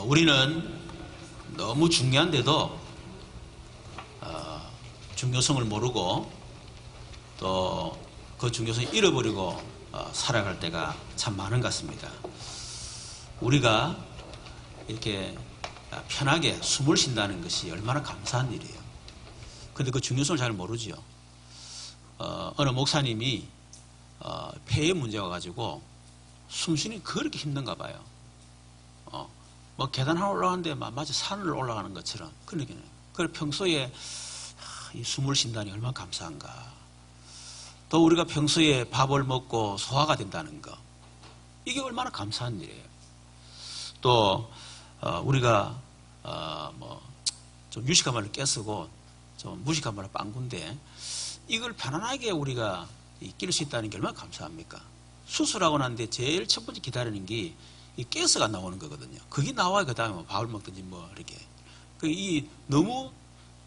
우리는 너무 중요한데도 중요성을 모르고 또 그 중요성을 잃어버리고 살아갈 때가 참 많은 것 같습니다. 우리가 이렇게 편하게 숨을 쉰다는 것이 얼마나 감사한 일이에요. 근데 그 중요성을 잘 모르죠. 어느 목사님이 폐에 문제가 가지고 숨쉬는 게 그렇게 힘든가 봐요. 뭐 계단 하나 올라가는데 마치 산을 올라가는 것처럼 그러니까요. 그래 평소에 이 숨을 쉰다니 얼마나 감사한가. 또 우리가 평소에 밥을 먹고 소화가 된다는 거, 이게 얼마나 감사한 일이에요. 또 우리가 뭐 좀 유식한 말을 깨쓰고 좀 무식한 말을 빵군데 이걸 편안하게 우리가 낄 수 있다는 게 얼마나 감사합니까? 수술하고 난데 제일 첫 번째 기다리는 게 이 가스가 나오는 거거든요. 그게 나와야 그 다음에 뭐 밥을 먹든지 뭐 이렇게. 이 너무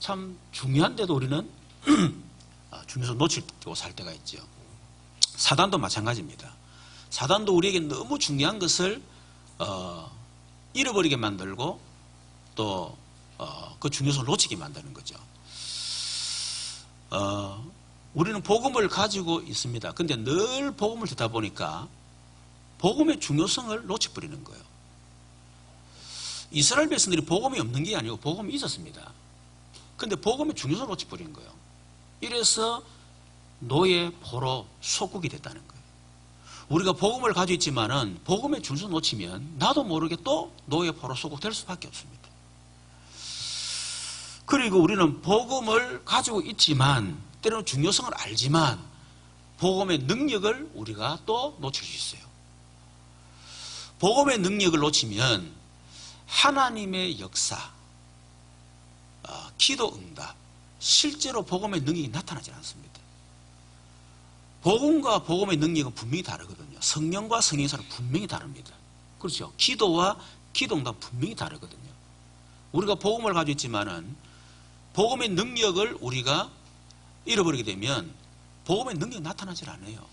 참 중요한데도 우리는 중요성 놓치고 살 때가 있죠. 사단도 마찬가지입니다. 사단도 우리에게 너무 중요한 것을 잃어버리게 만들고 또 그 중요성을 놓치게 만드는 거죠. 우리는 복음을 가지고 있습니다. 근데 늘 복음을 듣다 보니까 복음의 중요성을 놓쳐버리는 거예요. 이스라엘 백성들이 복음이 없는 게 아니고 복음이 있었습니다. 근데 복음의 중요성을 놓쳐버린 거예요. 이래서 노예 포로 속국이 됐다는 거예요. 우리가 복음을 가지고 있지만은 복음의 중요성을 놓치면 나도 모르게 또 노예 포로 속국 될 수밖에 없습니다. 그리고 우리는 복음을 가지고 있지만 때로는 중요성을 알지만 복음의 능력을 우리가 또 놓칠 수 있어요. 복음의 능력을 놓치면 하나님의 역사, 기도 응답, 실제로 복음의 능력이 나타나지 않습니다. 복음과 복음의 능력은 분명히 다르거든요. 성령과 성령의 사는 분명히 다릅니다. 그렇죠? 기도와 기도 응답은 분명히 다르거든요. 우리가 복음을 가지고 있지만은 복음의 능력을 우리가 잃어버리게 되면 복음의 능력이 나타나질 않아요.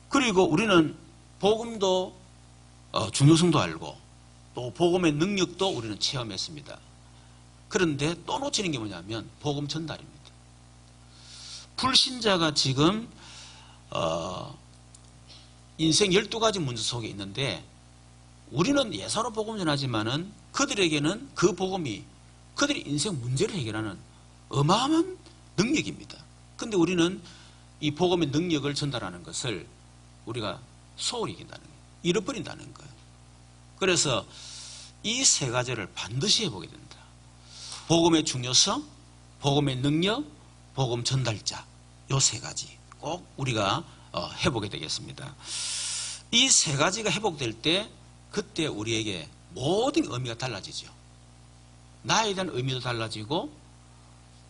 그리고 우리는 복음도 중요성도 알고 또 복음의 능력도 우리는 체험했습니다. 그런데 또 놓치는 게 뭐냐면 복음 전달입니다. 불신자가 지금 인생 12가지 문제 속에 있는데 우리는 예사로 복음 전하지만은 그들에게는 그 복음이 그들의 인생 문제를 해결하는 어마어마한 능력입니다. 근데 우리는 이 복음의 능력을 전달하는 것을 우리가 소홀히 여긴다는 거예요. 잃어버린다는 거예요. 그래서 이 세 가지를 반드시 해보게 된다. 복음의 중요성, 복음의 능력, 복음 전달자, 이 세 가지 꼭 우리가 해보게 되겠습니다. 이 세 가지가 회복될 때 그때 우리에게 모든 의미가 달라지죠. 나에 대한 의미도 달라지고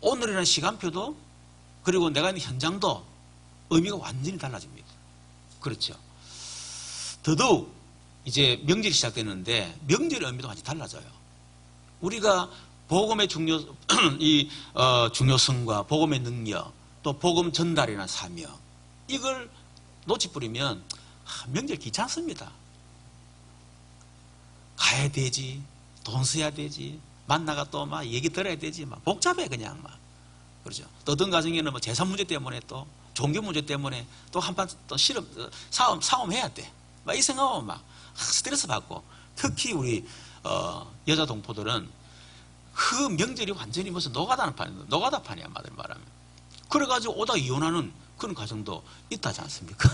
오늘이라는 시간표도 그리고 내가 있는 현장도 의미가 완전히 달라집니다. 그렇죠. 더더욱 이제 명절이 시작되는데 명절의 의미도 완전히 달라져요. 우리가 복음의 중요성과 복음의 능력 또 복음 전달이나 사명 이걸 놓치버리면 명절 귀찮습니다. 가야 되지, 돈 써야 되지, 만나가 또 막 얘기 들어야 되지, 막 복잡해 그냥 막. 그렇죠. 또 어떤 가정에는 뭐 재산 문제 때문에 또 종교 문제 때문에 또 한판 또 싸움해야 돼. 막 이 생각하면 막 스트레스 받고 특히 우리 여자 동포들은 그 명절이 완전히 무슨 노가다판이야 말을 말하면. 그래가지고 오다 이혼하는 그런 가정도 있다지 않습니까?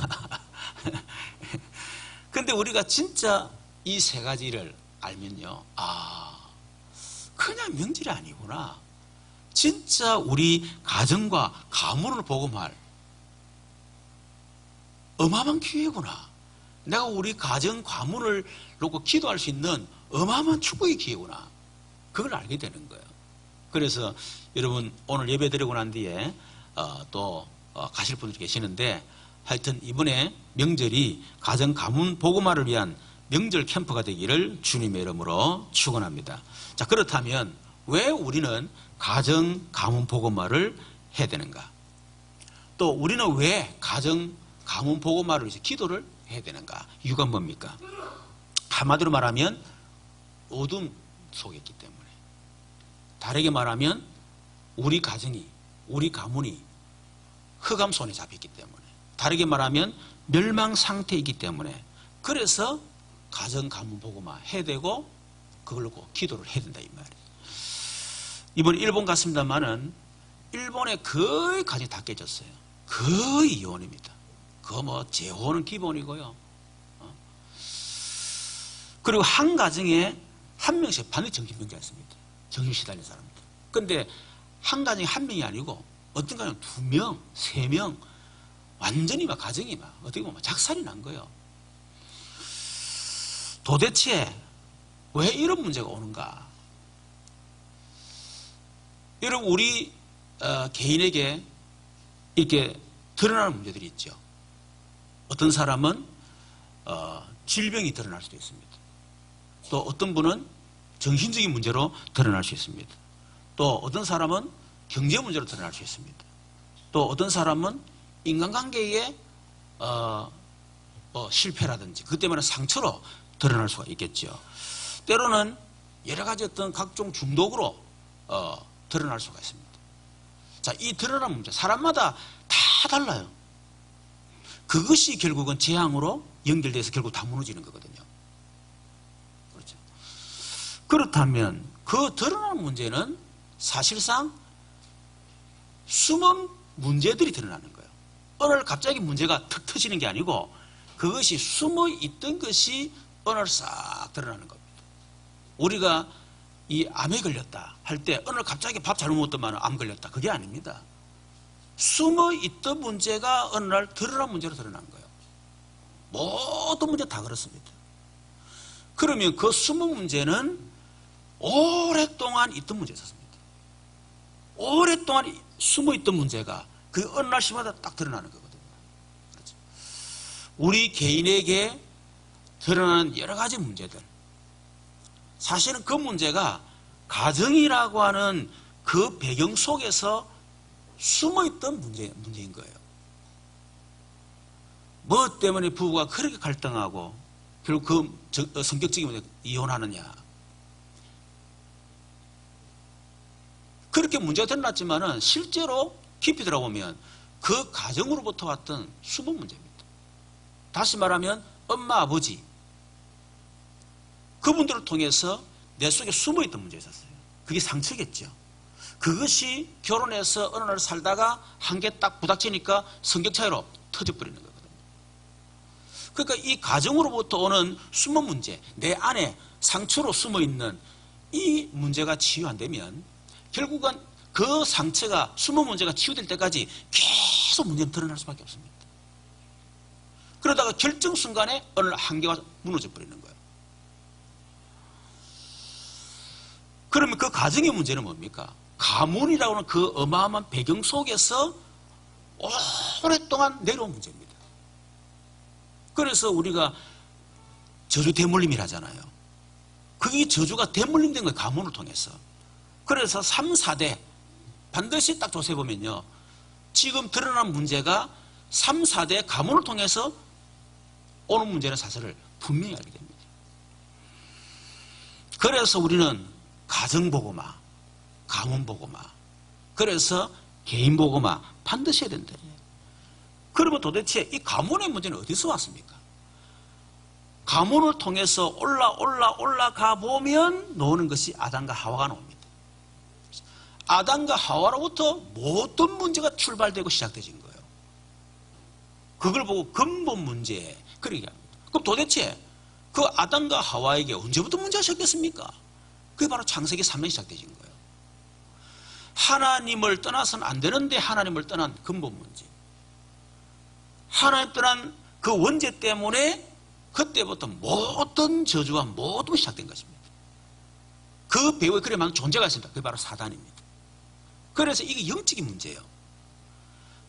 근데 우리가 진짜 이 세 가지를 알면요, 그냥 명절이 아니구나. 진짜 우리 가정과 가문을 복음할 어마어마한 기회구나. 내가 우리 가정 가문을 놓고 기도할 수 있는 어마어마한 축복의 기회구나. 그걸 알게 되는 거예요. 그래서 여러분 오늘 예배 드리고 난 뒤에 또 가실 분들이 계시는데 하여튼 이번에 명절이 가정 가문 복음화를 위한 명절 캠프가 되기를 주님의 이름으로 축원합니다. 자, 그렇다면 왜 우리는 가정 가문 복음화를 해야 되는가? 또 우리는 왜 가정 가문 복음화를 위해서 기도를 해야 되는가? 이유가 뭡니까? 한마디로 말하면 어둠 속에 있기 때문에, 다르게 말하면 우리 가정이, 우리 가문이 흑암 손에 잡혔기 때문에, 다르게 말하면 멸망 상태이기 때문에, 그래서 가정 가문 보고만 해야 되고 그걸로 꼭 기도를 해야 된다 이 말이에요. 이번에 일본 갔습니다만은 일본에 거의 가정이 다 깨졌어요. 거의 이혼입니다. 그거 뭐 재혼은 기본이고요. 그리고 한 가정에 한 명씩 반드시 정신병자가 있습니다. 정신 시달린 사람들. 근데 한 가정에 한 명이 아니고 어떤 가정은 2명, 3명, 완전히 막 가정이 막 어떻게 보면 작살이 난 거예요. 도대체 왜 이런 문제가 오는가? 여러분, 우리 개인에게 이렇게 드러나는 문제들이 있죠. 어떤 사람은 질병이 드러날 수도 있습니다. 또 어떤 분은 정신적인 문제로 드러날 수 있습니다. 또 어떤 사람은 경제 문제로 드러날 수 있습니다. 또 어떤 사람은 인간관계에 실패라든지 그것 때문에 상처로 드러날 수가 있겠죠. 때로는 여러 가지 어떤 각종 중독으로 드러날 수가 있습니다. 자, 이 드러나는 문제, 사람마다 다 달라요. 그것이 결국은 재앙으로 연결돼서 결국 다 무너지는 거거든요. 그렇죠. 그렇다면 그 드러나는 문제는 사실상 숨은 문제들이 드러나는 거예요. 어느 날 갑자기 문제가 턱 터지는 게 아니고 그것이 숨어 있던 것이 어느 날 싹 드러나는 겁니다. 우리가 이 암에 걸렸다 할 때 어느 날 갑자기 밥 잘못 먹었더만 암 걸렸다, 그게 아닙니다. 숨어 있던 문제가 어느 날 드러난 문제로 드러난 거예요. 모든 문제 다 그렇습니다. 그러면 그 숨은 문제는 오랫동안 있던 문제였습니다. 오랫동안 숨어 있던 문제가 그 어느 날씨마다 딱 드러나는 거거든요. 그렇죠. 우리 개인에게 드러나는 여러 가지 문제들, 사실은 그 문제가 가정이라고 하는 그 배경 속에서 숨어있던 문제인 거예요. 뭐 때문에 부부가 그렇게 갈등하고 결국 그 성격적인 문제 이혼하느냐. 그렇게 문제가 드러났지만은 실제로 깊이 들어보면 그 가정으로부터 왔던 숨은 문제입니다. 다시 말하면 엄마, 아버지, 그분들을 통해서 내 속에 숨어있던 문제가 있었어요. 그게 상처겠죠. 그것이 결혼해서 어느 날 살다가 한 개 딱 부닥치니까 성격 차이로 터져버리는 거거든요. 그러니까 이 가정으로부터 오는 숨은 문제, 내 안에 상처로 숨어있는 이 문제가 치유 안 되면 결국은 그 상처가, 숨은 문제가 치유될 때까지 계속 문제는 드러날 수밖에 없습니다. 그러다가 결정 순간에 어느 날 한계가 무너져 버리는 거예요. 그러면 그 가정의 문제는 뭡니까? 가문이라고 하는 그 어마어마한 배경 속에서 오랫동안 내려온 문제입니다. 그래서 우리가 저주 대물림이라잖아요. 그게 저주가 대물림된 거예요. 가문을 통해서. 그래서 3, 4대 반드시 딱 조사해보면요, 지금 드러난 문제가 3, 4대 가문을 통해서 오는 문제는 사실을 분명히 알게 됩니다. 그래서 우리는 가정보고마, 가문보고마, 그래서 개인보고마 반드시 해야 된다. 그러면 도대체 이 가문의 문제는 어디서 왔습니까? 가문을 통해서 올라가 보면 나오는 것이 아담과 하와가 나옵니다. 아담과 하와로부터 모든 문제가 출발되고 시작되진 거예요. 그걸 보고 근본 문제, 그러게 합니다. 그럼 도대체 그 아담과 하와에게 언제부터 문제가 시작됐습니까? 그게 바로 창세기 3년에 시작되진 거예요. 하나님을 떠나서는 안 되는데 하나님을 떠난 근본 문제. 하나님 떠난 그 원죄 때문에 그때부터 모든 저주와 모든 시작된 것입니다. 그 배후에 그래 만든 존재가 있습니다. 그게 바로 사단입니다. 그래서 이게 영적인 문제예요.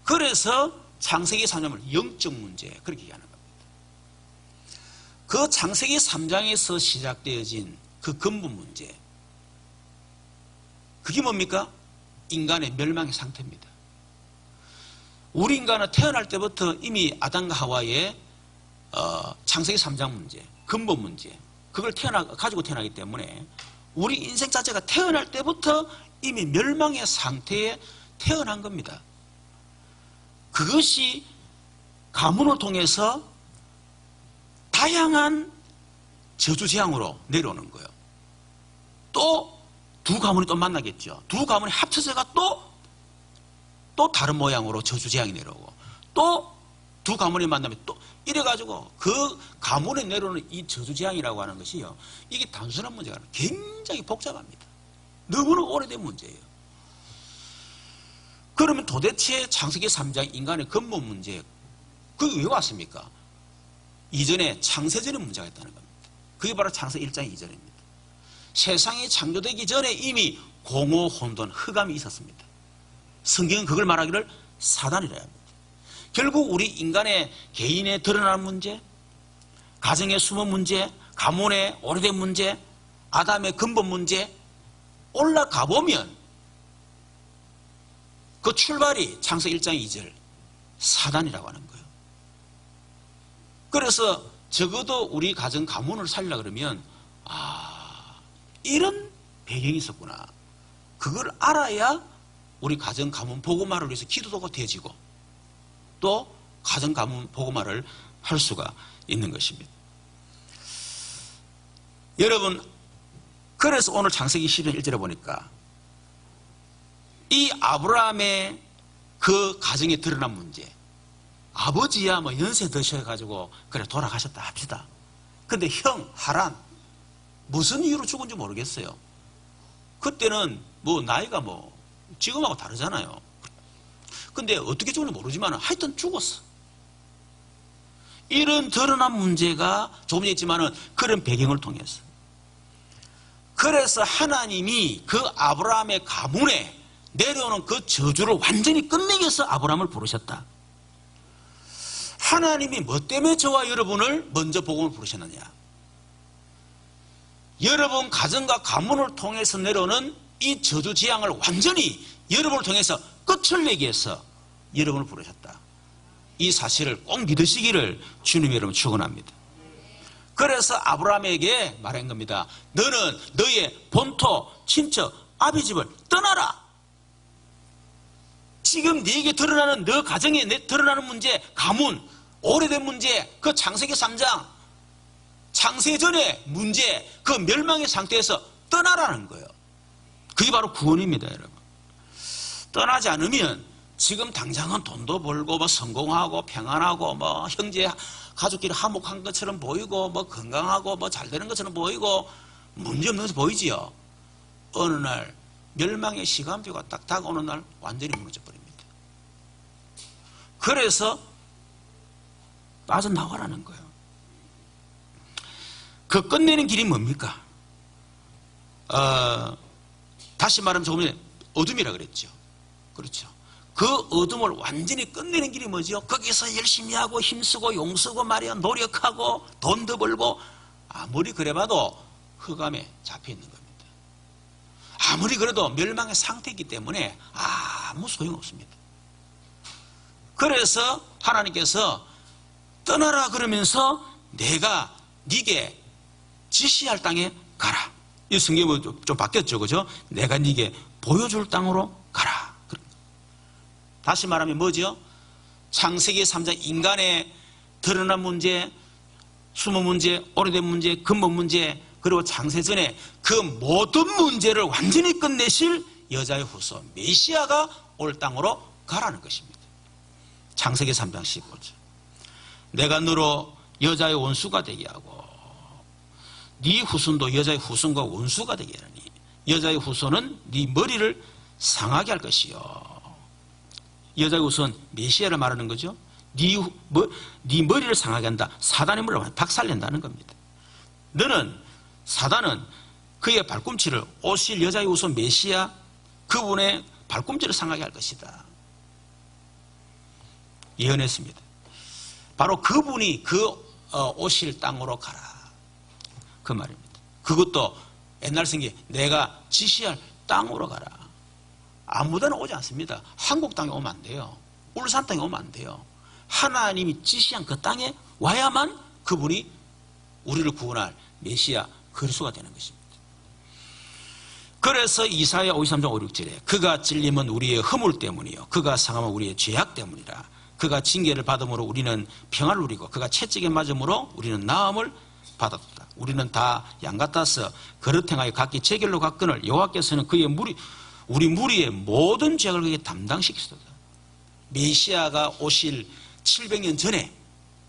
그래서 창세기 3장을 영적 문제, 그렇게 얘기하는 겁니다. 그 창세기 3장에서 시작되어진 그 근본 문제, 그게 뭡니까? 인간의 멸망의 상태입니다. 우리 인간은 태어날 때부터 이미 아담과 하와의 창세기 3장 문제, 근본 문제, 그걸 가지고 태어나기 때문에 우리 인생 자체가 태어날 때부터 이미 멸망의 상태에 태어난 겁니다. 그것이 가문을 통해서 다양한 저주재앙으로 내려오는 거예요. 또 두 가문이 또 만나겠죠. 두 가문이 합쳐서가 또 다른 모양으로 저주재앙이 내려오고, 또 두 가문이 만나면 또 이래가지고 그 가문에 내려오는 이 저주재앙이라고 하는 것이요, 이게 단순한 문제가 아니라 굉장히 복잡합니다. 너무나 오래된 문제예요. 그러면 도대체 창세기 3장 인간의 근본 문제, 그게 왜 왔습니까? 이전에 창세전에 문제가 있다는 겁니다. 그게 바로 창세기 1장 2절입니다. 세상이 창조되기 전에 이미 공허, 혼돈, 흑암이 있었습니다. 성경은 그걸 말하기를 사단이라 합니다. 결국 우리 인간의 개인의 드러나는 문제, 가정의 숨은 문제, 가문의 오래된 문제, 아담의 근본 문제, 올라가 보면 그 출발이 창세기 1장 2절 사단이라고 하는 거예요. 그래서 적어도 우리 가정 가문을 살리려 그러면 이런 배경이 있었구나. 그걸 알아야 우리 가정 가문 복음화를 위해서 기도도 되어지고 또 가정 가문 복음화를 할 수가 있는 것입니다. 여러분, 그래서 오늘 창세기 12장 1절에 보니까 이 아브라함의 그 가정에 드러난 문제, 아버지야 뭐 연세 드셔가지고 그래 돌아가셨다 합시다. 근데 형 하란 무슨 이유로 죽은지 모르겠어요. 그때는 뭐 나이가 뭐 지금하고 다르잖아요. 근데 어떻게 죽었는지 모르지만 하여튼 죽었어. 이런 드러난 문제가 조금 전에 했지만은 그런 배경을 통해서, 그래서 하나님이 그 아브라함의 가문에 내려오는 그 저주를 완전히 끝내기 위해서 아브라함을 부르셨다. 하나님이 뭐 때문에 저와 여러분을 먼저 복음을 부르셨느냐? 여러분 가정과 가문을 통해서 내려오는 이 저주 재앙을 완전히 여러분을 통해서 끝을 내기 위해서 여러분을 부르셨다. 이 사실을 꼭 믿으시기를 주님 여러분 축원합니다. 그래서 아브라함에게 말한 겁니다. 너는 너의 본토, 친척, 아비 집을 떠나라. 지금 네게 드러나는 너 가정에 드러나는 문제, 가문, 오래된 문제, 그 창세기 3장 창세전의 문제, 그 멸망의 상태에서 떠나라는 거예요. 그게 바로 구원입니다, 여러분. 떠나지 않으면 지금 당장은 돈도 벌고 뭐 성공하고 평안하고 뭐 형제 가족끼리 화목한 것처럼 보이고 뭐 건강하고 뭐 잘 되는 것처럼 보이고 문제없는 것처럼 보이지요. 어느 날 멸망의 시간표가 딱 다가오는 날 완전히 무너져 버립니다. 그래서 빠져나가라는 거예요. 그 끝내는 길이 뭡니까? 다시 말하면 조금 전에 어둠이라 그랬죠. 그렇죠. 그 어둠을 완전히 끝내는 길이 뭐죠? 거기서 열심히 하고 힘쓰고 용쓰고 말이야 노력하고 돈도 벌고 아무리 그래봐도 흑암에 잡혀 있는 겁니다. 아무리 그래도 멸망의 상태이기 때문에 아무 소용없습니다. 그래서 하나님께서 떠나라 그러면서 내가 네게 지시할 땅에 가라. 이 성경은 좀 바뀌었죠, 그죠? 내가 네게 보여줄 땅으로 가라. 다시 말하면 뭐죠? 창세기 3장 인간의 드러난 문제, 숨은 문제, 오래된 문제, 근본 문제, 그리고 창세전에 그 모든 문제를 완전히 끝내실 여자의 후손 메시아가 올 땅으로 가라는 것입니다. 창세기 3장 15절. 내가 너로 여자의 원수가 되게 하고 네 후손도 여자의 후손과 원수가 되게 하니 여자의 후손은 네 머리를 상하게 할 것이요. 여자의 후손 메시아를 말하는 거죠. 네 머리를 상하게 한다. 사단의 머리를 박살낸다는 겁니다. 너는 사단은 그의 발꿈치를 오실 여자의 후손 메시아 그분의 발꿈치를 상하게 할 것이다. 예언했습니다. 바로 그분이 오실 땅으로 가라. 그 말입니다. 그것도 옛날 성경에 내가 지시할 땅으로 가라. 아무데나 오지 않습니다. 한국 땅에 오면 안 돼요. 울산 땅에 오면 안 돼요. 하나님이 지시한 그 땅에 와야만 그분이 우리를 구원할 메시아 그리스도가 되는 것입니다. 그래서 이사야 53장 5, 6절에 그가 찔림은 우리의 허물 때문이요 그가 상함은 우리의 죄악 때문이라. 그가 징계를 받음으로 우리는 평안을 누리고 그가 채찍에 맞음으로 우리는 나음을 받았다. 우리는 다 양 같아서 그릇 행하여 각기 제 길로 갔거늘 여호와께서는 그의 우리 무리의 모든 죄악을 그에게 담당시키시도다. 메시아가 오실 700년 전에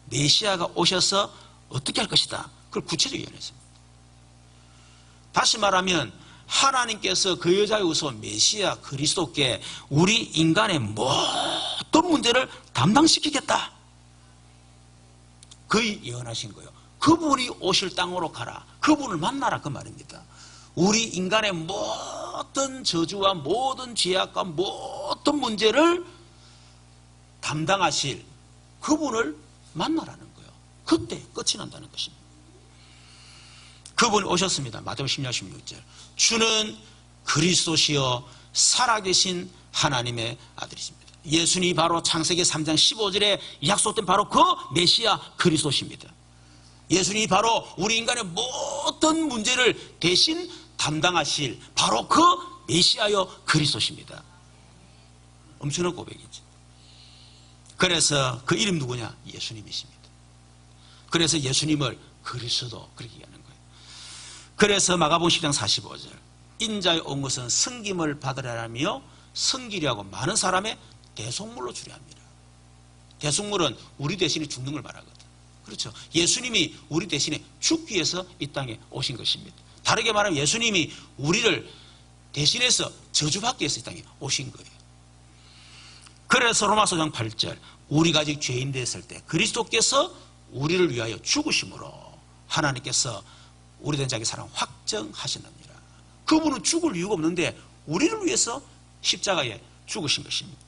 메시아가 오셔서 어떻게 할 것이다. 그걸 구체적으로 예언했습니다. 다시 말하면 하나님께서 그 여자의 우서 메시아 그리스도께 우리 인간의 모든 문제를 담당시키겠다. 거의 예언하신 거예요. 그분이 오실 땅으로 가라. 그분을 만나라 그 말입니다. 우리 인간의 모든 저주와 모든 죄악과 모든 문제를 담당하실 그분을 만나라는 거예요. 그때 끝이 난다는 것입니다. 그분이 오셨습니다. 마태복음 10장 16절. 주는 그리스도시여 살아계신 하나님의 아들이십니다. 예수님이 바로 창세기 3장 15절에 약속된 바로 그 메시아 그리스도십니다. 예수님이 바로 우리 인간의 모든 문제를 대신 담당하실 바로 그 메시아여 그리스도십니다. 엄청난 고백이죠. 그래서 그 이름 누구냐? 예수님이십니다. 그래서 예수님을 그리스도 그렇게 얘기하는 거예요. 그래서 마가복음 10장 45절 인자에 온 것은 섬김을 받으려며 섬기려고 많은 사람의 대속물로 주려 합니다. 대속물은 우리 대신에 죽는 걸 말하거든. 그렇죠. 예수님이 우리 대신에 죽기 위해서 이 땅에 오신 것입니다. 다르게 말하면 예수님이 우리를 대신해서 저주받기 위해서 이 땅에 오신 거예요. 그래서 로마서 5장 8절 우리가 아직 죄인 됐을 때 그리스도께서 우리를 위하여 죽으심으로 하나님께서 우리 된 자기 사랑 확정하시느니라. 그분은 죽을 이유가 없는데 우리를 위해서 십자가에 죽으신 것입니다.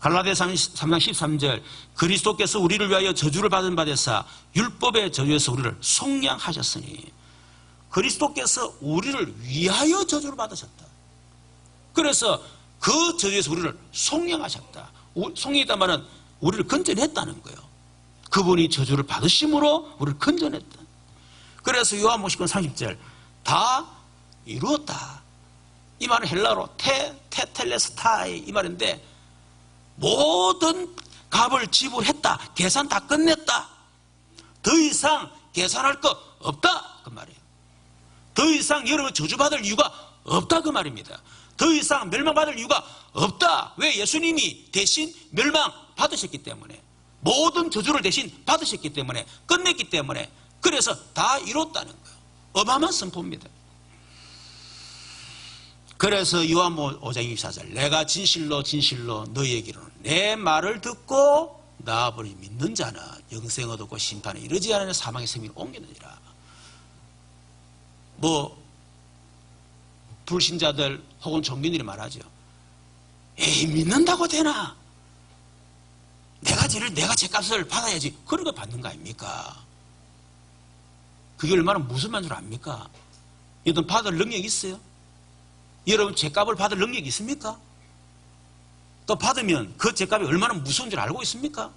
갈라디아 3장 13절 그리스도께서 우리를 위하여 저주를 받은 바 되사 율법의 저주에서 우리를 속량하셨으니 그리스도께서 우리를 위하여 저주를 받으셨다. 그래서 그 저주에서 우리를 속량하셨다. 속량했단 말은 우리를 건져냈다는 거예요. 그분이 저주를 받으심으로 우리를 건져냈다. 그래서 요한복음 30절 다 이루었다. 이 말은 헬라어로 테텔레스타이 이 말인데 모든 값을 지불했다. 계산 다 끝냈다. 더 이상 계산할 거 없다. 그 말이에요. 더 이상 여러분 저주받을 이유가 없다. 그 말입니다. 더 이상 멸망받을 이유가 없다. 왜? 예수님이 대신 멸망받으셨기 때문에 모든 저주를 대신 받으셨기 때문에 끝냈기 때문에 그래서 다 이뤘다는 거예요. 어마어마한 선포입니다. 그래서 요한복음 5장 24절 내가 진실로 진실로 너희에게로는 내 말을 듣고 나아버리 믿는 자는 영생 얻었고 심판에 이르지 않으면 사망의 생명을 옮기느니라. 불신자들 혹은 종교인들이 말하죠. 에이 믿는다고 되나? 내가 죄값을 받아야지. 그런 거 받는 거 아닙니까? 그게 얼마나 무슨 말 줄 압니까? 여러분 받을 능력이 있어요? 여러분 죄값을 받을 능력이 있습니까? 또 받으면 그 죄값이 얼마나 무서운 줄 알고 있습니까?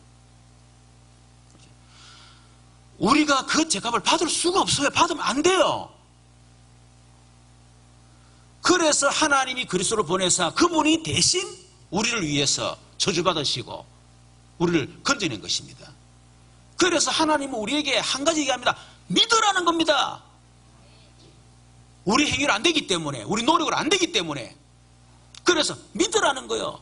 우리가 그 죄값을 받을 수가 없어요. 받으면 안 돼요. 그래서 하나님이 그리스도를 보내사 그분이 대신 우리를 위해서 저주받으시고 우리를 건져낸 것입니다. 그래서 하나님은 우리에게 한 가지 얘기합니다. 믿으라는 겁니다. 우리 행위로 안 되기 때문에 우리 노력으로 안 되기 때문에 그래서 믿으라는 거예요.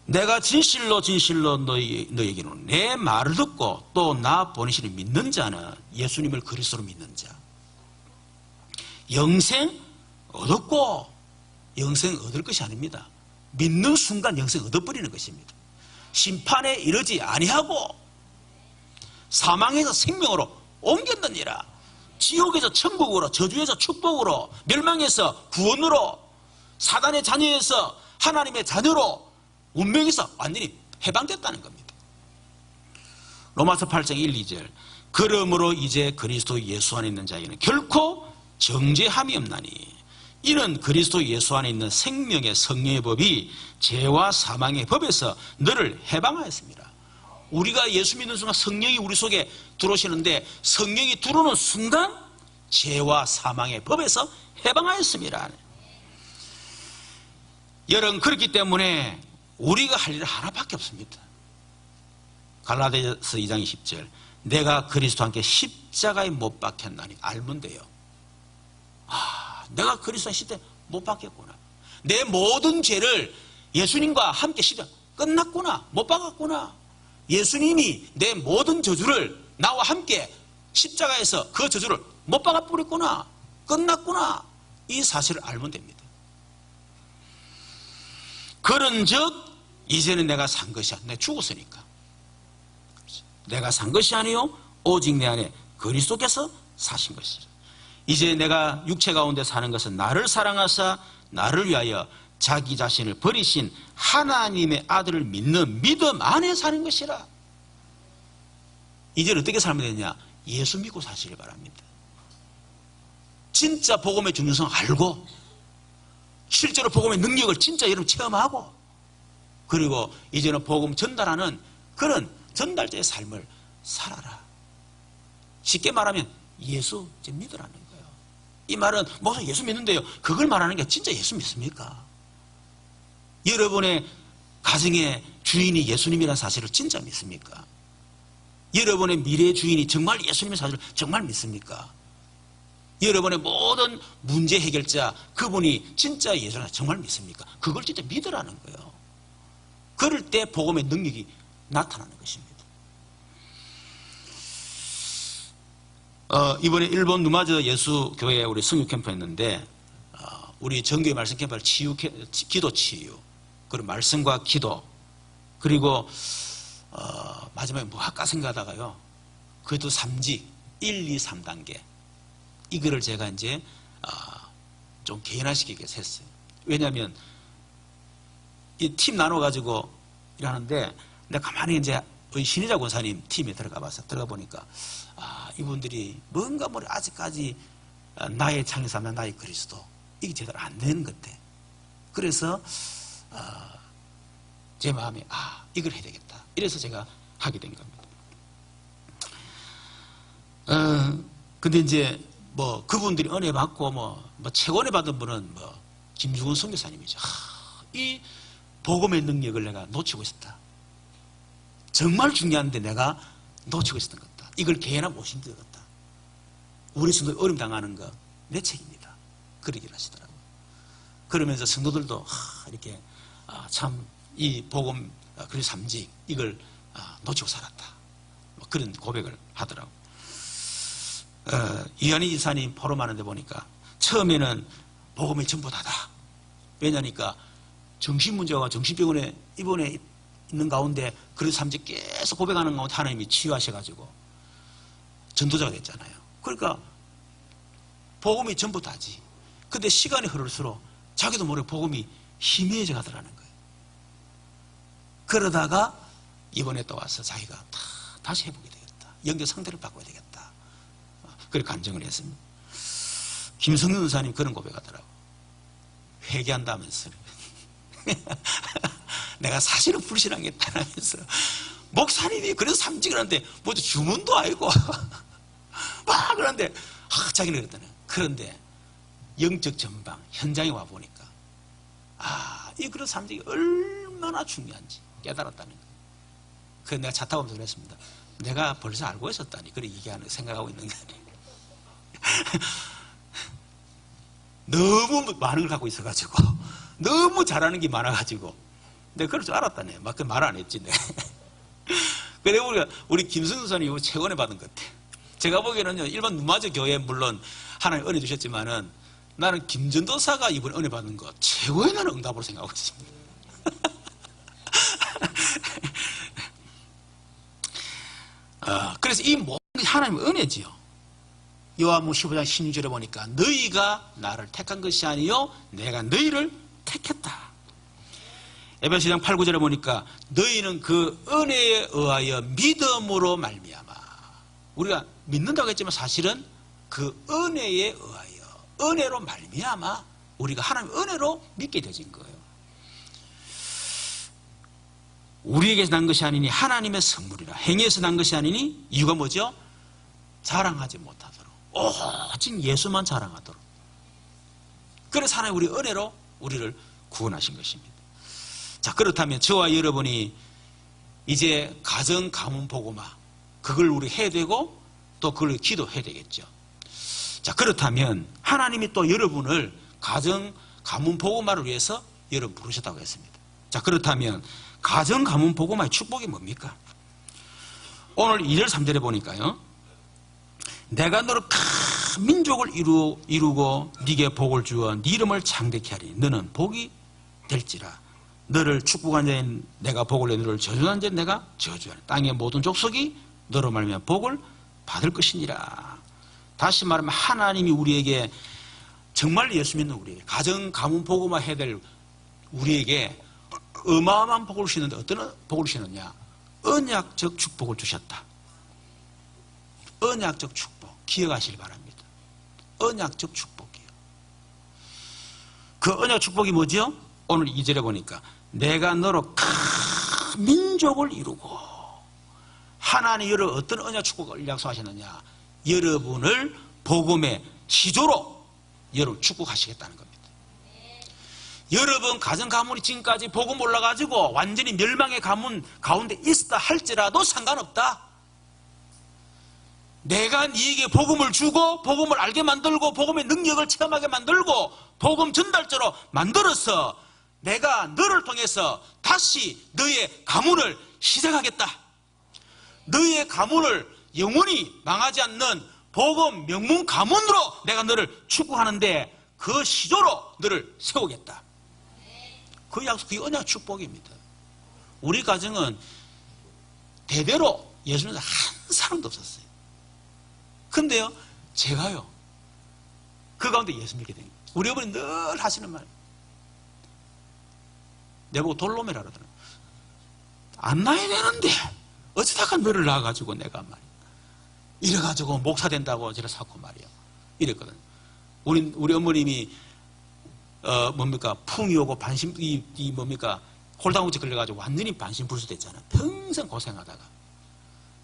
내가 진실로 진실로 너희에게는 내 말을 듣고 또 나 보내시는 믿는 자는 예수님을 그리스도로 믿는 자 영생 얻었고 영생 얻을 것이 아닙니다. 믿는 순간 영생 얻어버리는 것입니다. 심판에 이르지 아니하고 사망에서 생명으로 옮겼느니라. 지옥에서 천국으로 저주에서 축복으로 멸망에서 구원으로 사단의 자녀에서 하나님의 자녀로 운명에서 완전히 해방됐다는 겁니다. 로마서 8장 1, 2절 그러므로 이제 그리스도 예수 안에 있는 자에게는 결코 정죄함이 없나니 이는 그리스도 예수 안에 있는 생명의 성령의 법이 죄와 사망의 법에서 너를 해방하였습니다. 우리가 예수 믿는 순간 성령이 우리 속에 들어오시는데 성령이 들어오는 순간 죄와 사망의 법에서 해방하였습니다. 여러분, 그렇기 때문에 우리가 할 일은 하나밖에 없습니다. 갈라디아서 2장 20절, 내가 그리스도와 함께 십자가에 못 박혔나니 알면 돼요. 내가 그리스도와 십자가에 못 박혔구나. 내 모든 죄를 예수님과 함께 십자가 끝났구나. 못 박았구나. 예수님이 내 모든 저주를 나와 함께 십자가에서 그 저주를 못 박아 뿌렸구나. 끝났구나. 이 사실을 알면 됩니다. 그런즉 이제는 내가 산 것이 아니라 내가 죽었으니까. 내가 산 것이 아니요 오직 내 안에 그리스도께서 사신 것이라. 이제 내가 육체 가운데 사는 것은 나를 사랑하사 나를 위하여 자기 자신을 버리신 하나님의 아들을 믿는 믿음 안에 사는 것이라. 이제 어떻게 살면 되냐? 예수 믿고 사시길 바랍니다. 진짜 복음의 중요성 알고 실제로 복음의 능력을 진짜 여러분 체험하고, 그리고 이제는 복음 전달하는 그런 전달자의 삶을 살아라. 쉽게 말하면 예수 이제 믿으라는 거예요. 이 말은 목사 예수 믿는데요, 그걸 말하는 게 진짜 예수 믿습니까? 여러분의 가정의 주인이 예수님이라는 사실을 진짜 믿습니까? 여러분의 미래의 주인이 정말 예수님의 사실을 정말 믿습니까? 여러분의 모든 문제 해결자 그분이 진짜 예수를 정말 믿습니까? 그걸 진짜 믿으라는 거예요. 그럴 때 복음의 능력이 나타나는 것입니다. 이번에 일본 누마즈 예수교회 우리 성육 캠프 했는데, 우리 정교회 말씀 캠프를 기도 치유, 그리고 말씀과 기도, 그리고 마지막에 뭐 할까 생각하다가요, 그것도 3직 1, 2, 3단계 이거를 제가 이제 좀 개인화시키게 했어요. 왜냐하면 이 팀 나눠가지고 일하는데, 내가 가만히 이제 신희자 권사님 팀에 들어가 보니까 이분들이 뭔가 아직까지 나의 창조사면 나의 그리스도 이게 제대로 안 되는 것 같아. 그래서 제 마음에 이걸 해야 되겠다. 이래서 제가 하게 된 겁니다. 근데 이제 그분들이 은혜 받고 최고 은혜 받은 분은 김주근 선교사님이죠. 이 복음의 능력을 내가 놓치고 있었다. 정말 중요한데 내가 놓치고 있었던 것 같다. 이걸 개나 못 힘들 것 같다. 우리 성도 어려움 당하는 거 내 책임이다. 그러긴 하시더라고요. 그러면서 성도들도 이렇게 참 이 복음 그리고 삼직 이걸 놓치고 살았다. 그런 고백을 하더라고요. 이한희 지사님 포럼하는데 보니까 처음에는 복음이 전부 다다. 왜냐니까 정신문제와 정신병원에 입원해 있는 가운데 그런 삼직 계속 고백하는 가운데 하나님이 치유하셔가지고 전도자가 됐잖아요. 그러니까 복음이 전부 다지. 근데 시간이 흐를수록 자기도 모르게 복음이 희미해져 가더라는 거예요. 그러다가 이번에 또 와서 자기가 다시 해보게 되겠다. 영적 상태를 바꿔야 되겠다. 그렇게 간증을 했습니다. 김성윤 의사님 그런 고백하더라고. 회개한다면서 내가 사실은 불신하겠다면서 목사님이 그래서 삼직을 하는데 주문도 아니고 막 그런데 자기는 그랬다네. 그런데 영적 전방 현장에 와 보니까 이 그런 삼직이 얼마나 중요한지 깨달았다는 거예요. 그래서 내가 차 타고 오면서 그랬습니다. 내가 벌써 알고 있었다니 그렇게 얘기하는 생각하고 있는 게 아니에요. 너무 많은 걸 갖고 있어가지고 너무 잘하는 게 많아가지고 내가 그럴 줄 알았다네. 막 그 말 안 했지. 내. 그래 우리 김승수 선생님이 최고에 받은 것 같아. 제가 보기에는요, 일반 누마저 교회 물론 하나님 은혜 주셨지만은 나는 김전도사가 이번 은혜 받는 거 최고의 나는 응답으로 생각하고 있습니다. 그래서 이 모든 게 하나님의 은혜지요. 요한복음 15장 16절에 보니까 너희가 나를 택한 것이 아니요 내가 너희를 택했다. 에베소서 8, 9절에 보니까 너희는 그 은혜에 의하여 믿음으로 말미암아. 우리가 믿는다고 했지만 사실은 그 은혜에 의하여 은혜로 말미암아 우리가 하나님의 은혜로 믿게 되진 거예요. 우리에게서 난 것이 아니니 하나님의 선물이라. 행위에서 난 것이 아니니 이유가 뭐죠? 자랑하지 못하도록, 오직 예수만 자랑하도록. 그래서 하나님 우리 은혜로 우리를 구원하신 것입니다. 자, 그렇다면 저와 여러분이 이제 가정 가문 복음화, 그걸 우리 해야 되고 또 그걸 기도해야 되겠죠. 자, 그렇다면 하나님이 또 여러분을 가정 가문 복음화를 위해서 여러분 부르셨다고 했습니다. 자, 그렇다면 가정 가문 복음화의 축복이 뭡니까? 오늘 2절 3절에 보니까요, 내가 너를 큰 민족을 이루고 네게 복을 주어 네 이름을 창대케 하리. 너는 복이 될지라. 너를 축복한 자인 내가 복을 내, 너를 저주한 자인 내가 저주하리. 땅의 모든 족속이 너로 말미암아 복을 받을 것이니라. 다시 말하면 하나님이 우리에게, 정말 예수 믿는 우리에게, 가정 가문 복음화 해야 될 우리에게 어마어마한 복을 주시는데 어떤 복을 주시느냐? 언약적 축복을 주셨다. 언약적 축복 기억하시기 바랍니다. 언약적 축복이요. 그 언약 축복이 뭐죠? 오늘 2절에 보니까 내가 너로 큰 민족을 이루고, 하나님 여러분 어떤 언약 축복을 약속하셨느냐? 여러분을 복음의 시조로 여러분 축복하시겠다는 겁니다. 여러분 가정 가문이 지금까지 복음 올라가지고 완전히 멸망의 가문 가운데 있다 할지라도 상관없다. 내가 네게 복음을 주고 복음을 알게 만들고 복음의 능력을 체험하게 만들고 복음 전달자로 만들어서 내가 너를 통해서 다시 너의 가문을 시작하겠다. 너의 가문을 영원히 망하지 않는 복음 명문 가문으로 내가 너를 축복하는데 그 시조로 너를 세우겠다. 그 약속, 그 언약 축복입니다. 우리 가정은 대대로 예수 믿는 한 사람도 없었어요. 근데요, 제가요, 그 가운데 예수 믿게 된 거예요. 우리 어머니 늘 하시는 말, 내보고 돌놈이라 그러더라고요. 안 낳아야 되는데 어쩌다가 너를 낳아가지고 내가 말이야, 이래가지고 목사 된다고 저를 사고 말이야 이랬거든요. 우리 어머님이 뭡니까, 풍이 오고 반신, 뭡니까, 홀다우지 걸려가지고 완전히 반신불수됐잖아요. 평생 고생하다가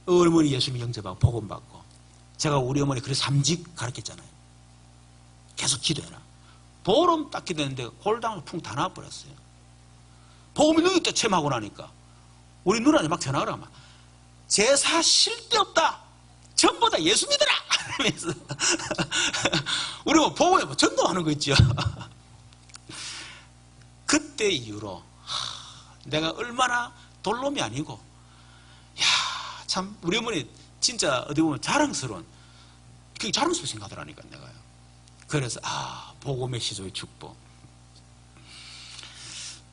어머니 예수님 영접하고 복음 받고, 제가 우리 어머니 그래서 3직 가르쳤잖아요. 계속 기도해라. 보름 딱 기도했는데 홀다운 풍 다 나와버렸어요. 복음이 능력 때 체험하고 나니까 우리 누나한테 막 전화를 하면 제사 쉴 데 없다. 전부 다 예수 믿어라. 이러면서 우리 뭐 복음에 뭐 전도하는 거 있죠. 그때 이후로 내가 얼마나 돌놈이 아니고, 야, 참 우리 어머니 진짜 어디 보면 자랑스러운, 그게 자랑스럽게 생각하더라니까 내가요. 그래서 복음의 시조의 축복.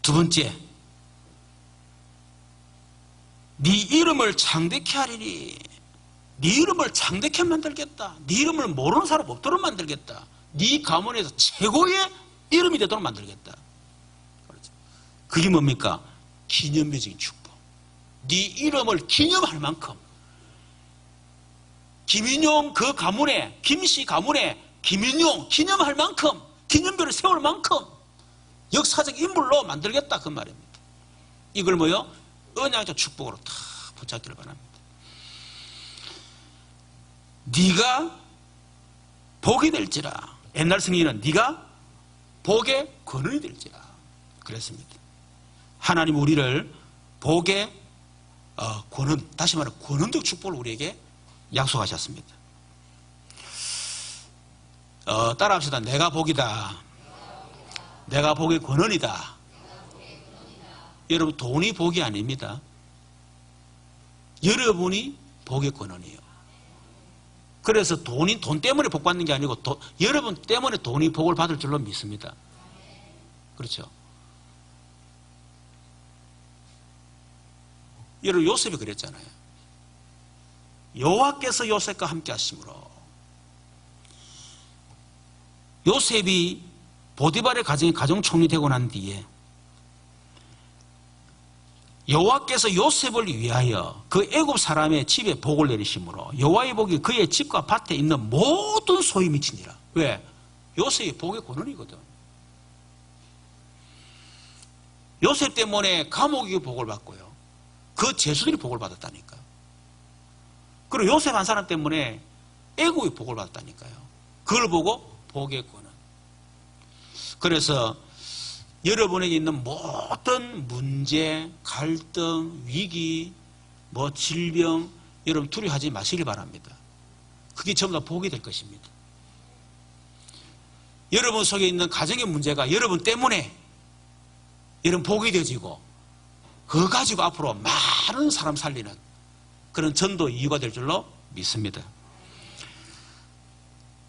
두 번째, 네 이름을 창대케 하리니. 네 이름을 창대케 만들겠다. 네 이름을 모르는 사람 없도록 만들겠다. 네 가문에서 최고의 이름이 되도록 만들겠다. 그게 뭡니까? 기념비적인 축복. 네 이름을 기념할 만큼, 김인용 그 가문에, 김씨 가문에 김인용 기념할 만큼, 기념비를 세울 만큼 역사적 인물로 만들겠다, 그 말입니다. 이걸 뭐요? 언약적 축복으로 다 붙잡기를 바랍니다. 네가 복이 될지라. 옛날 승리는 네가 복의 근원이 될지라 그랬습니다. 하나님 우리를 복의 권원, 다시 말해 권원적 축복을 우리에게 약속하셨습니다. 따라합시다. 내가 복이다. 내가 복의 권원이다. 여러분, 돈이 복이 아닙니다. 여러분이 복의 권원이에요. 그래서 돈 때문에 복 받는 게 아니고 여러분 때문에 돈이 복을 받을 줄로 믿습니다. 그렇죠? 여러분, 요셉이 그랬잖아요. 여호와께서 요셉과 함께 하심으로. 요셉이 보디발의 가정이 가정총리 되고 난 뒤에 여호와께서 요셉을 위하여 그 애굽 사람의 집에 복을 내리심으로 여호와의 복이 그의 집과 밭에 있는 모든 소유에 미치니라. 왜? 요셉이 복의 권원이거든. 요셉 때문에 감옥이 복을 받고요, 그 제수들이 복을 받았다니까. 그리고 요셉 한 사람 때문에 애국이 복을 받았다니까요. 그걸 보고 복의 권은. 그래서 여러분에게 있는 모든 문제, 갈등, 위기, 질병, 여러분 두려워하지 마시길 바랍니다. 그게 전부 다 복이 될 것입니다. 여러분 속에 있는 가정의 문제가 여러분 때문에 여러분 복이 되어지고 그거 가지고 앞으로 많은 사람 살리는 그런 전도 이유가 될 줄로 믿습니다.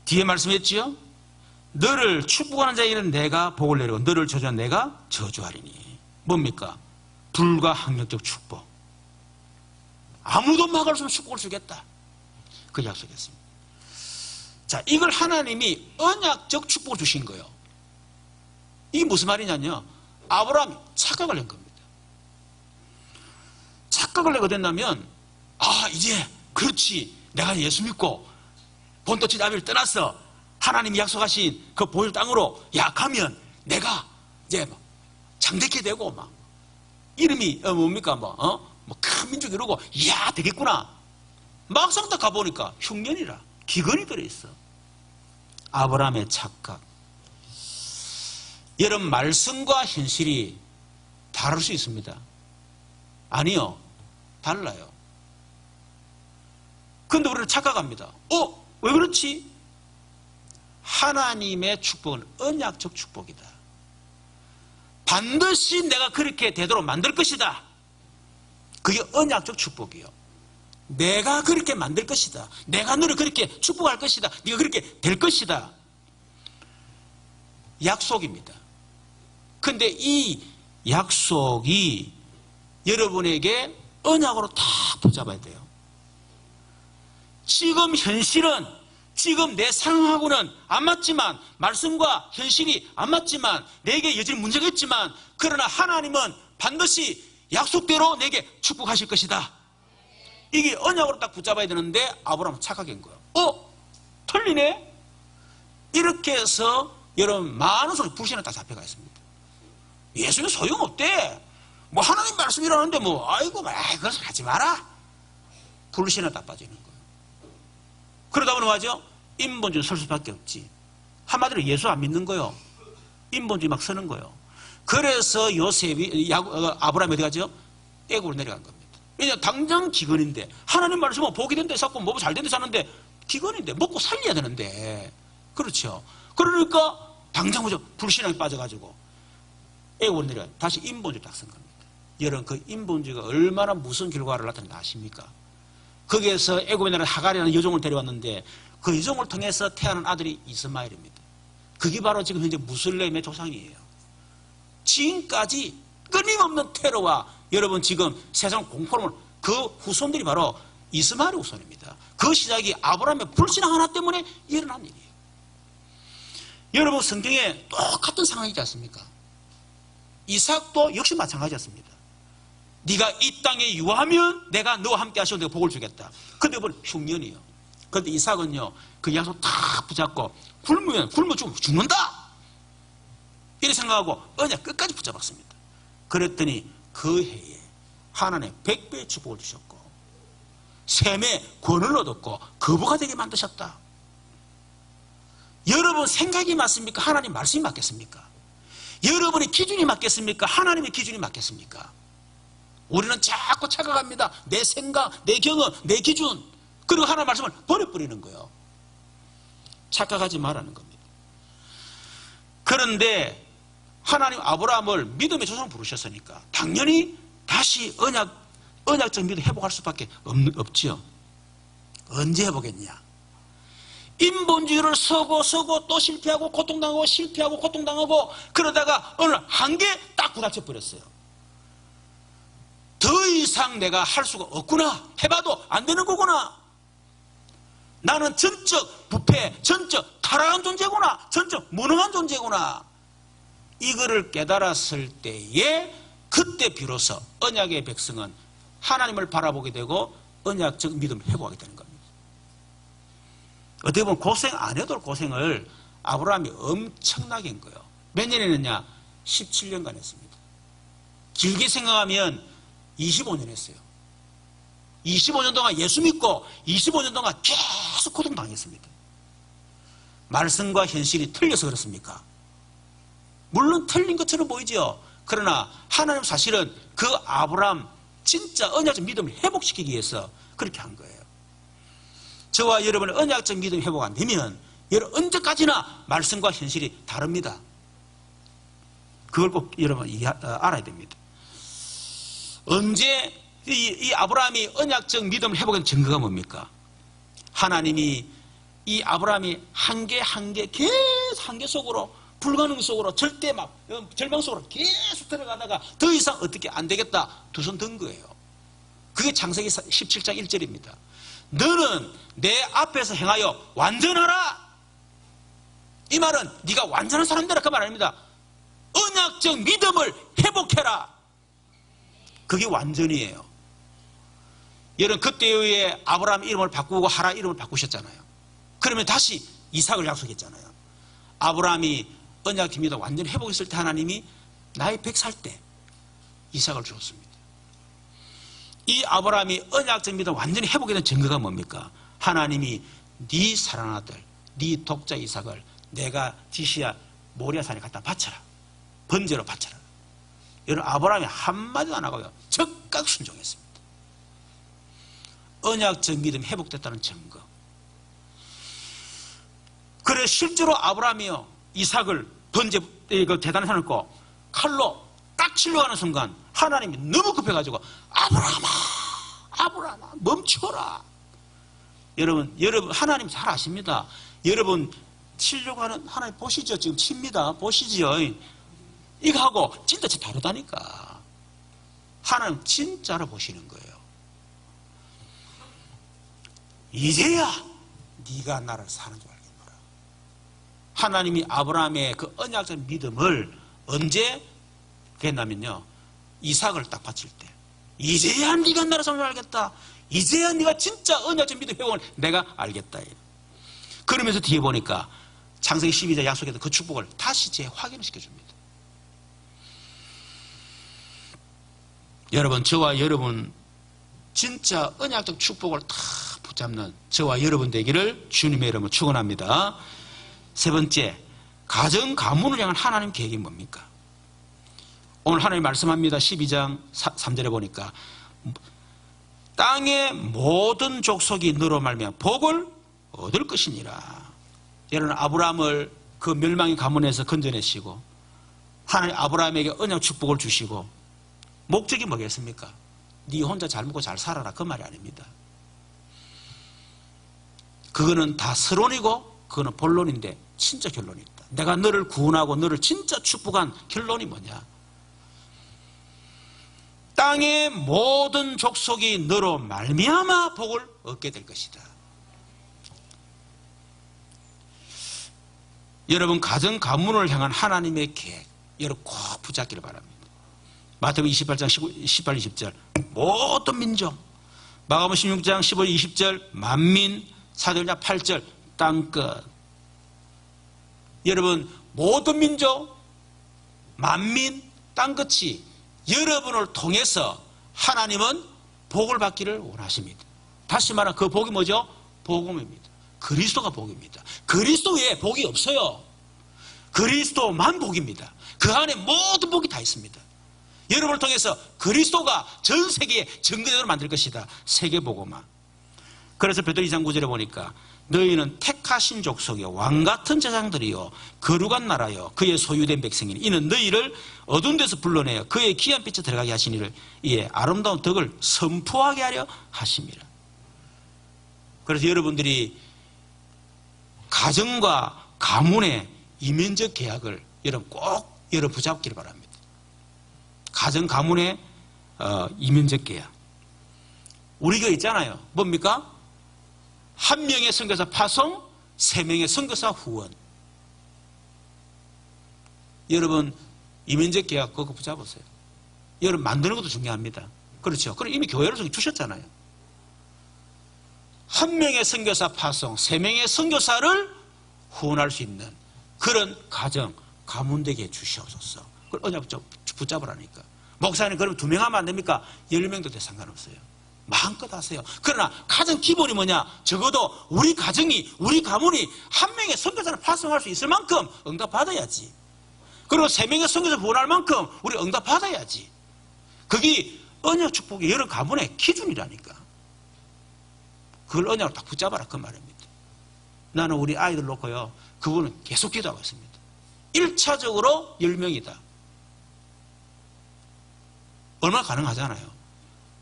뒤에 말씀했지요? 너를 축복하는 자에게는 내가 복을 내리고 너를 저주하는 내가 저주하리니. 뭡니까? 불가항력적 축복. 아무도 막을 수 없는 축복을 주겠다. 그 약속했습니다. 자, 이걸 하나님이 언약적 축복을 주신 거예요. 이게 무슨 말이냐면요, 아브라함이 착각을 한 겁니다. 착각을 하게 된다면, 이제 그렇지, 내가 예수 믿고 본토 아비를 떠났어. 하나님이 약속하신 그 보혈 땅으로 가면 내가 이제 장대케 되고 막 이름이 뭡니까 큰 민족 이러고 이야 되겠구나. 막상 딱 가보니까 흉년이라 기근이 들어있어. 아브라함의 착각. 여러분, 말씀과 현실이 다를 수 있습니다. 아니요, 달라요. 그런데 우리는 착각합니다. 왜 그렇지? 하나님의 축복은 언약적 축복이다. 반드시 내가 그렇게 되도록 만들 것이다. 그게 언약적 축복이요. 내가 그렇게 만들 것이다. 내가 너를 그렇게 축복할 것이다. 네가 그렇게 될 것이다. 약속입니다. 그런데 이 약속이 여러분에게 언약으로 다 붙잡아야 돼요. 지금 현실은 지금 내 상황하고는 안 맞지만, 말씀과 현실이 안 맞지만, 내게 여전히 문제가 있지만, 그러나 하나님은 반드시 약속대로 내게 축복하실 것이다. 이게 언약으로 딱 붙잡아야 되는데 아브라함은 착각한 거예요. 틀리네? 이렇게 해서 여러분 많은 소리 불신에 다 잡혀가 있습니다. 예수는 소용없대. 하나님 말씀이라는데 그걸 하지 마라. 불신에 다 빠지는 거예요. 그러다 보니 뭐하죠? 인본주의 설 수밖에 없지. 한마디로 예수 안 믿는 거요. 인본주의 막 서는 거요. 그래서 요셉이 아브라함이 어디 가죠? 애굽으로 내려간 겁니다. 왜냐하면 당장 기근인데, 하나님 말씀은 복이 된데 자꾸 잘 된데 사는데 기근인데 먹고 살려야 되는데, 그렇죠. 그러니까 당장 불신앙에 빠져가지고 애굽으로 내려가 다시 인본주의 딱 쓴 겁니다. 여러분, 그 인본주의가 얼마나 무슨 결과를 나타내는지 아십니까? 거기에서 애굽의 나라 하갈이라는 여종을 데려왔는데 그 여종을 통해서 태어난 아들이 이스마엘입니다. 그게 바로 지금 현재 무슬림의 조상이에요. 지금까지 끊임없는 테러와 여러분 지금 세상 공포를 그 후손들이 바로 이스마엘의 후손입니다. 그 시작이 아브라함의 불신앙 하나 때문에 일어난 일이에요. 여러분, 성경에 똑같은 상황이지 않습니까? 이삭도 역시 마찬가지였습니다. 네가 이 땅에 유하면 내가 너와 함께 하시고 내가 복을 주겠다. 근데 그건 흉년이에요. 그런데 이삭은요, 그 약속 다 붙잡고 굶으면 죽는다, 이렇게 생각하고 언약 끝까지 붙잡았습니다. 그랬더니 그 해에 하나님 100배의 축복을 주셨고 셈의 권을 얻었고 거부가 되게 만드셨다. 여러분 생각이 맞습니까? 하나님 말씀이 맞겠습니까? 여러분의 기준이 맞겠습니까? 하나님의 기준이 맞겠습니까? 우리는 자꾸 착각합니다. 내 생각, 내 경험, 내 기준, 그리고 하나님의 말씀을 버려버리는 거예요. 착각하지 말라는 겁니다. 그런데 하나님 아브라함을 믿음의 조상 부르셨으니까 당연히 다시 언약적 믿음 회복할 수밖에 없지요. 언제 회복했냐? 인본주의를 서고 또 실패하고 고통당하고 실패하고 고통당하고 그러다가 어느 한계 딱 부닥쳐 버렸어요. 더 이상 내가 할 수가 없구나. 해봐도 안 되는 거구나. 나는 전적 부패, 전적 타락한 존재구나. 전적 무능한 존재구나. 이거를 깨달았을 때에 그때 비로소 언약의 백성은 하나님을 바라보게 되고 언약적 믿음을 회복하게 되는 겁니다. 어떻게 보면 고생 안 해도 고생을 아브라함이 엄청나게 한 거예요. 몇 년 했느냐? 17년간 했습니다. 길게 생각하면 25년 했어요. 25년 동안 예수 믿고 25년 동안 계속 고통당했습니다. 말씀과 현실이 틀려서 그렇습니까? 물론 틀린 것처럼 보이죠. 그러나 하나님 사실은 그 아브라함 진짜 언약적 믿음을 회복시키기 위해서 그렇게 한 거예요. 저와 여러분의 언약적 믿음 회복 안 되면 여러분 언제까지나 말씀과 현실이 다릅니다. 그걸 꼭 여러분 알아야 됩니다. 언제 이 아브라함이 언약적 믿음을 회복한 증거가 뭡니까? 하나님이 이 아브라함이 한계 계속 한계 속으로 불가능 속으로 절대 막 절망 속으로 계속 들어가다가 더 이상 어떻게 안 되겠다 두 손 든 거예요. 그게 창세기 17장 1절입니다. 너는 내 앞에서 행하여 완전하라. 이 말은 네가 완전한 사람 되라 그 말 아닙니다. 언약적 믿음을 회복해라. 그게 완전이에요. 여러분 그때의 아브라함 이름을 바꾸고 하라 이름을 바꾸셨잖아요. 그러면 다시 이삭을 약속했잖아요. 아브라함이 언약적 믿음 완전히 회복했을 때 하나님이 나이 100살 때 이삭을 주었습니다. 이 아브라함이 언약적 믿음 완전히 회복된 증거가 뭡니까? 하나님이 네 사랑하는 아들, 네 독자 이삭을 내가 지시야 모리아산에 갖다 바쳐라. 번제로 바쳐라. 여러분 아브라함이 한마디도 안 하고요. 즉각 순종했습니다. 언약적 믿음 회복됐다는 증거. 그래 실제로 아브라함이요 이삭을 번제 제단에 사놓고 칼로 딱 치려고 하는 순간 하나님이 너무 급해가지고 아브라함아 멈춰라. 여러분 하나님 잘 아십니다. 여러분 치려고 하는 하나님 보시죠. 지금 칩니다. 보시죠. 이거 하고 진짜 다르다니까. 하나님 진짜로 보시는 거예요. 이제야 네가 나를 사는 줄 알겠노라. 하나님이 아브라함의 그 언약적 믿음을 언제 했냐면요 이삭을 딱 바칠 때 이제야 네가 나를 사는 줄 알겠다. 이제야 네가 진짜 언약적 믿음 회복을 내가 알겠다. 그러면서 뒤에 보니까 창세기 12장 약속했던 그 축복을 다시 재확인을 시켜줍니다. 여러분 저와 여러분 진짜 언약적 축복을 다 붙잡는 저와 여러분 되기를 주님의 이름으로 축원합니다. 세 번째, 가정 가문을 향한 하나님 계획이 뭡니까? 오늘 하나님 말씀합니다. 12장 3절에 보니까 땅의 모든 족속이 너로 말미암아 복을 얻을 것이니라. 여러분 아브라함을 그 멸망의 가문에서 건져내시고 하나님 아브라함에게 언약 축복을 주시고 목적이 뭐겠습니까? 네 혼자 잘 먹고 잘 살아라 그 말이 아닙니다. 그거는 다 서론이고 그거는 본론인데 진짜 결론이 있다. 내가 너를 구원하고 너를 진짜 축복한 결론이 뭐냐? 땅의 모든 족속이 너로 말미암아 복을 얻게 될 것이다. 여러분 가정 가문을 향한 하나님의 계획 여러분 꼭 붙잡기를 바랍니다. 마태복음 28장 18, 20절 모든 민족, 마가복음 16장 15, 20절 만민, 사도행전 8절 땅끝. 여러분 모든 민족, 만민, 땅끝이 여러분을 통해서 하나님은 복을 받기를 원하십니다. 다시 말하면 그 복이 뭐죠? 복음입니다. 그리스도가 복입니다. 그리스도 외에 복이 없어요. 그리스도만 복입니다. 그 안에 모든 복이 다 있습니다. 여러분을 통해서 그리스도가 전 세계에 증거되도록 만들 것이다. 세계복음화. 그래서 베드로 2장 9절에 보니까 너희는 택하신 족속이요 왕같은 제사장들이요 거룩한 나라요 그의 소유된 백성이니 이는 너희를 어두운 데서 불러내어 그의 귀한 빛에 들어가게 하시니를 이에 아름다운 덕을 선포하게 하려 하심이라. 그래서 여러분들이 가정과 가문의 이면적 계약을 여러분 꼭 붙잡기를 바랍니다. 가정 가문의 이면적 계약. 우리 교회 있잖아요. 뭡니까? 한 명의 선교사 파송, 세 명의 선교사 후원. 여러분 이면적 계약 그거 붙잡으세요. 여러분 만드는 것도 중요합니다. 그렇죠? 그럼 이미 교회로서 주셨잖아요. 한 명의 선교사 파송, 세 명의 선교사를 후원할 수 있는 그런 가정, 가문 되게 주시옵소서. 그걸 언약 붙잡으라니까. 목사님 그러면 2명 하면 안 됩니까? 10명도 돼 상관없어요. 마음껏 하세요. 그러나 가장 기본이 뭐냐? 적어도 우리 가정이, 우리 가문이 한 명의 선교사를 파송할 수 있을 만큼 응답받아야지. 그리고 3명의 선교사 구원할 만큼 우리 응답받아야지. 그게 언약 축복의 여러 가문의 기준이라니까. 그걸 언약으로 딱 붙잡아라 그 말입니다. 나는 우리 아이들 놓고요, 그분은 계속 기도하고 있습니다. 1차적으로 10명이다. 얼마나 가능하잖아요.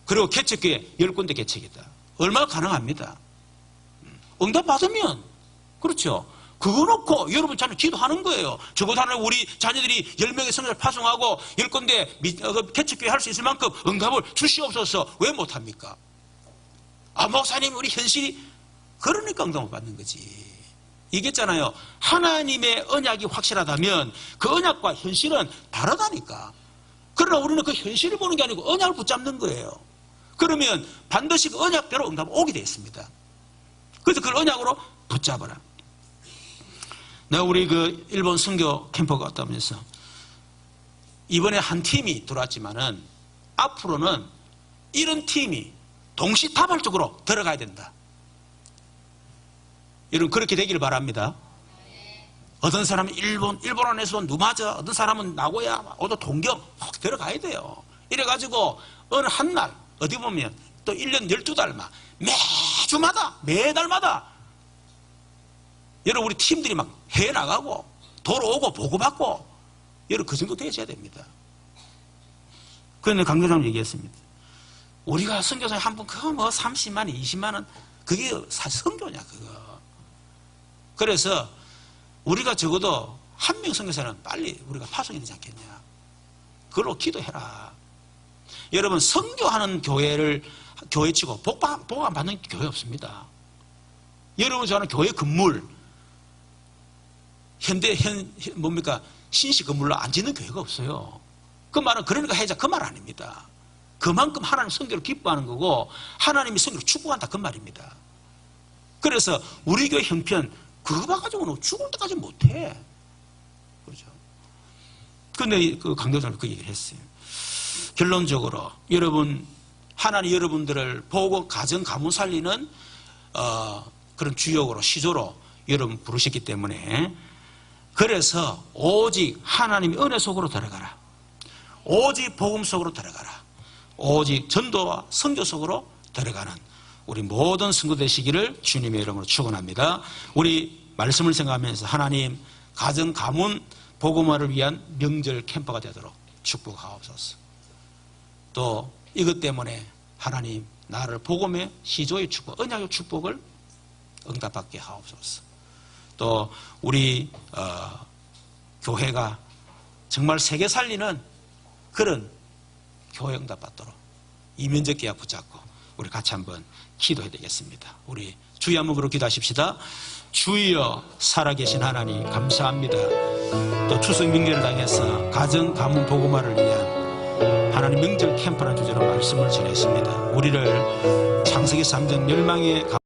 그리고 개척교회 10군데 개척이다. 얼마나 가능합니다. 응답 받으면, 그렇죠. 그거 놓고 여러분 자녀 기도하는 거예요. 적어도 하나 우리 자녀들이 10명의 성전을 파송하고 10군데 개척교회 할 수 있을 만큼 응답을 주시옵소서. 왜 못합니까? 아, 목사님 우리 현실이, 그러니까 응답을 받는 거지. 얘기했잖아요. 하나님의 언약이 확실하다면 그 언약과 현실은 다르다니까. 그러나 우리는 그 현실을 보는 게 아니고 언약을 붙잡는 거예요. 그러면 반드시 그 언약대로 응답이 오게 되어 있습니다. 그래서 그걸 언약으로 붙잡아라. 내가 우리 그 일본 선교 캠프 갔다 오면서 이번에 한 팀이 들어왔지만은 앞으로는 이런 팀이 동시다발적으로 들어가야 된다. 여러분 그렇게 되기를 바랍니다. 어떤 사람은 일본 안에서 누마저, 어떤 사람은 나고야, 어떤 동경 확 들어가야 돼요. 이래가지고 어느 한 날 어디 보면 또 1년 12달만 매달마다 여러분 우리 팀들이 막 해외 나가고 돌아오고 보고받고 여러분 그 정도 되셔야 됩니다. 그런데 강교장 얘기했습니다. 우리가 선교사에 한 분 그거 뭐 30만 원 20만 원 그게 사실 선교냐 그거. 그래서 우리가 적어도 한 명 선교사는 빨리 우리가 파송해야 되지 않겠냐. 그걸로 기도해라. 여러분 선교하는 교회 치고 복 안 받는 교회 없습니다. 여러분 좋아하는 교회 건물 뭡니까 신식 건물로 안 짓는 교회가 없어요. 그 말은 그러니까 해자 그 말 아닙니다. 그만큼 하나님 선교를 기뻐하는 거고 하나님이 선교를 축복한다 그 말입니다. 그래서 우리 교회 형편 그거 봐가지고는 죽을 때까지 못해. 그렇죠. 근데 그 강도사님 그 얘기를 했어요. 결론적으로 여러분 하나님 여러분들을 보고 가정 가문 살리는 그런 주역으로 시조로 여러분 부르셨기 때문에 그래서 오직 하나님의 은혜 속으로 들어가라. 오직 복음 속으로 들어가라. 오직 전도와 선교 속으로 들어가는 우리 모든 성도 되시기를 주님의 이름으로 축원합니다. 우리 말씀을 생각하면서 하나님 가정 가문 복음화를 위한 명절 캠퍼가 되도록 축복하옵소서. 또 이것 때문에 하나님 나를 복음의 시조의 축복, 언약의 축복을 응답받게 하옵소서. 또 우리 교회가 정말 세계 살리는 그런 교회 응답받도록 이면적 계약 붙잡고 우리 같이 한번 기도해야 되겠습니다. 우리 주여 한번 그렇게 기도하십시다. 주여 살아계신 하나님 감사합니다. 또 추석 명절을 당해서 가정 가문 복음화를 위한 하나님 명절 캠프라는 주제로 말씀을 전했습니다. 우리를 창세기 3장 멸망의